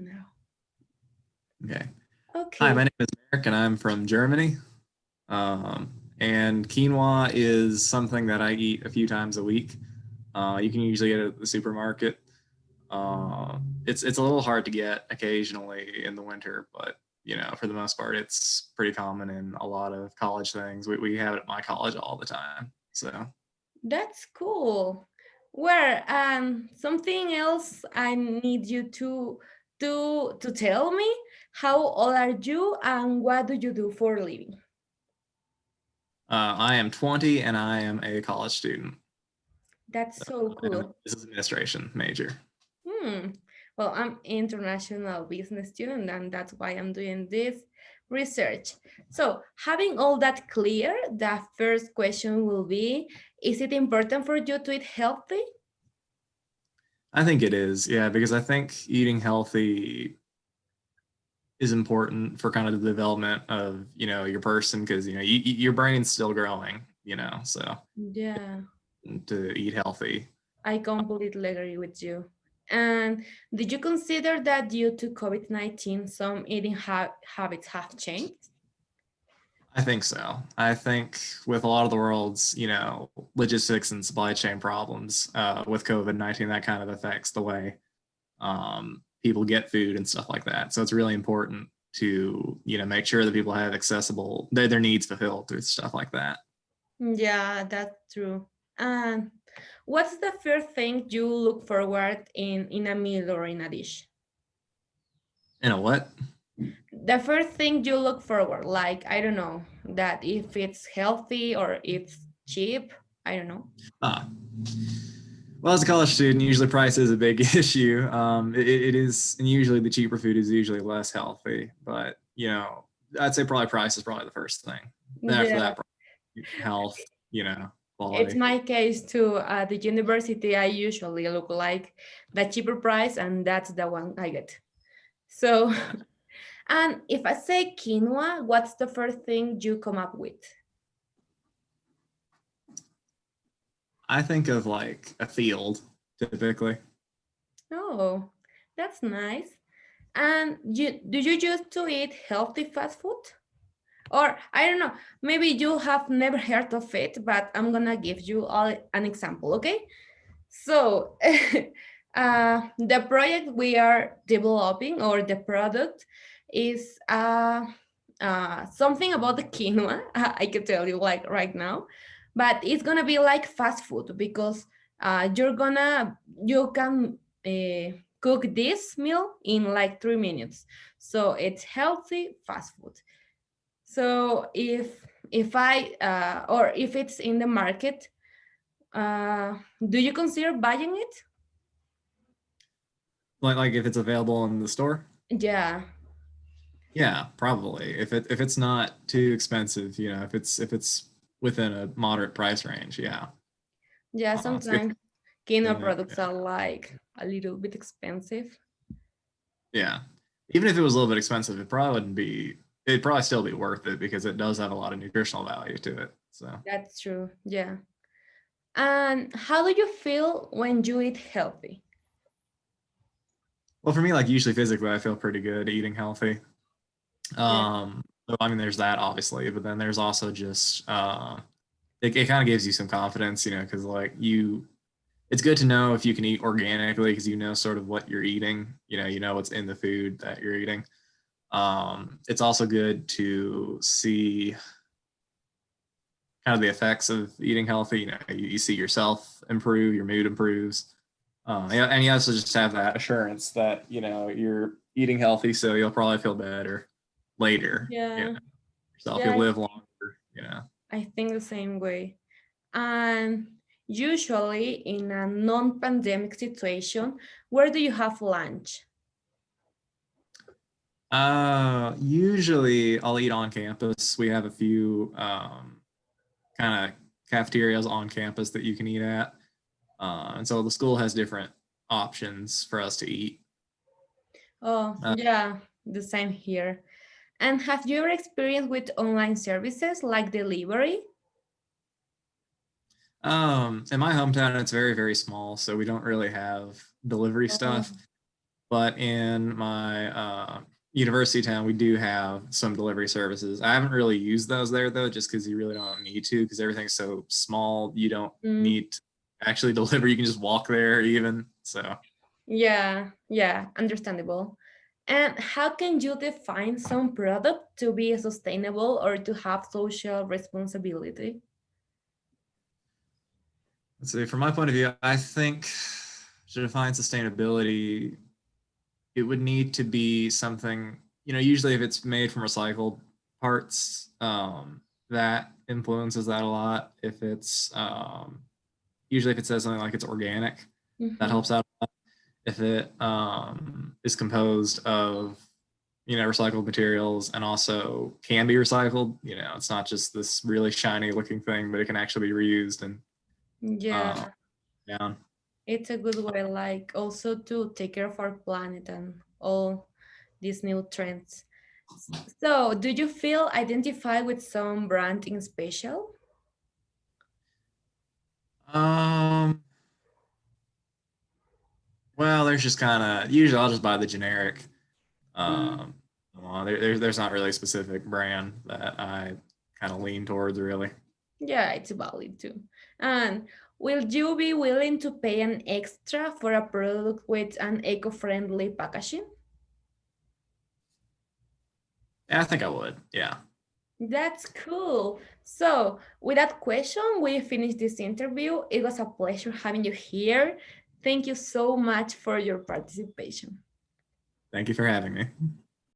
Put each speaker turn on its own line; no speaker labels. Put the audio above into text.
No.
Okay. Hi,
Okay.
my name is Merrick, and I'm from Germany. And quinoa is something that I eat a few times a week. You can usually get it at the supermarket. It's a little hard to get occasionally in the winter, but for the most part, it's pretty common in a lot of college things. We have it at my college all the time. So
That's cool. Where something else I need you to tell me, how old are you and what do you do for a living?
I am 20 and I am a college student.
That's
So
so
I am a
cool.
business administration major.
Hmm. Well, I'm international business student, and that's why I'm doing this research. So, having all that clear, the first question will be, is it important for you to eat healthy?
I think it is, yeah, because I think eating healthy is important for kind of the development of your person, because your brain's still growing, so
Yeah,
to eat healthy.
I completely agree with you. And did you consider that due to COVID-19, some eating habits have changed?
I think so. I think with a lot of the world's logistics and supply chain problems with COVID-19, that kind of affects the way people get food and stuff like that. So it's really important to make sure that people have accessible their needs fulfilled through stuff like that.
Yeah, that's true. And what's the first thing you look forward in a meal or in a dish?
In a what?
The first thing you look forward, like I don't know, that if it's healthy or it's cheap, I don't know.
Ah, well, as a college student, usually price is a big issue. It is, and usually the cheaper food is usually less healthy. But I'd say probably price is probably the first thing. Then after
Yeah,
that, health,
it's
quality.
my case too. At the university, I usually look like the cheaper price, and that's the one I get. So,
Yeah,
and if I say quinoa, what's the first thing you come up with?
I think of like a field typically.
Oh, that's nice. And do you used to eat healthy fast food? Or I don't know, maybe you have never heard of it, but I'm gonna give you all an example, okay? So the project we are developing or the product is something about the quinoa. I can tell you like right now, but it's gonna be like fast food because you can cook this meal in like 3 minutes. So it's healthy fast food. So if I or if it's in the market, do you consider buying it?
Like if it's available in the store.
Yeah,
Yeah, probably. If it's not too expensive, if it's within a moderate price range, yeah.
yeah.
It's good.
Sometimes quinoa
Yeah.
products are like a little bit expensive.
Yeah. Even if it was a little bit expensive, it probably wouldn't be. It'd probably still be worth it because it does have a lot of nutritional value to it. So,
That's true. Yeah. And how do you feel when you eat healthy?
well, for me, like usually physically, I feel pretty good eating healthy.
Yeah.
So I mean, there's that obviously, but then there's also just it kind of gives you some confidence, because like it's good to know if you can eat organically because sort of what you're eating. You know what's in the food that you're eating. It's also good to see kind of the effects of eating healthy. You see yourself improve, your mood improves. Yeah, and you also just have that assurance that you're eating healthy, so you'll probably feel better later.
Yeah.
Yourself,
Yeah.
you'll live longer.
I think the same way. And usually in a non-pandemic situation, where do you have lunch?
Usually I'll eat on campus. We have a few kind of cafeterias on campus that you can eat at. And so the school has different options for us to eat.
Oh,
Uh,
yeah, the same here. And have you ever experienced with online services like delivery?
in my hometown, it's very, very small, so we don't really have delivery
Oh,
stuff. but in my university town, we do have some delivery services. I haven't really used those there though, just because you really don't need to, because everything's so small. You don't
Mm,
need to actually deliver. You can just walk there even. So
yeah, yeah, understandable. And how can you define some product to be sustainable or to have social responsibility?
let's see. From my point of view, I think to define sustainability, it would need to be something, usually if it's made from recycled parts, that influences that a lot. If it's usually if it says something like it's organic, that
Mhm.
helps out a lot. If it is composed of recycled materials and also can be recycled, it's not just this really shiny looking thing, but it can actually be reused and uh,
Yeah,
down.
it's a good way, like also to take care of our planet and all these new trends. So, do you feel identified with some brand in special?
um well, there's just kind of usually I'll just buy the generic.
Mm,
um there's not really a specific brand that I kind of lean towards really.
yeah, it's valid too. And will you be willing to pay an extra for a product with an eco-friendly packaging?
Yeah, I think I would, yeah.
That's cool. So, with that question, we finish this interview. It was a pleasure having you here. Thank you so much for your participation.
Thank you for having me.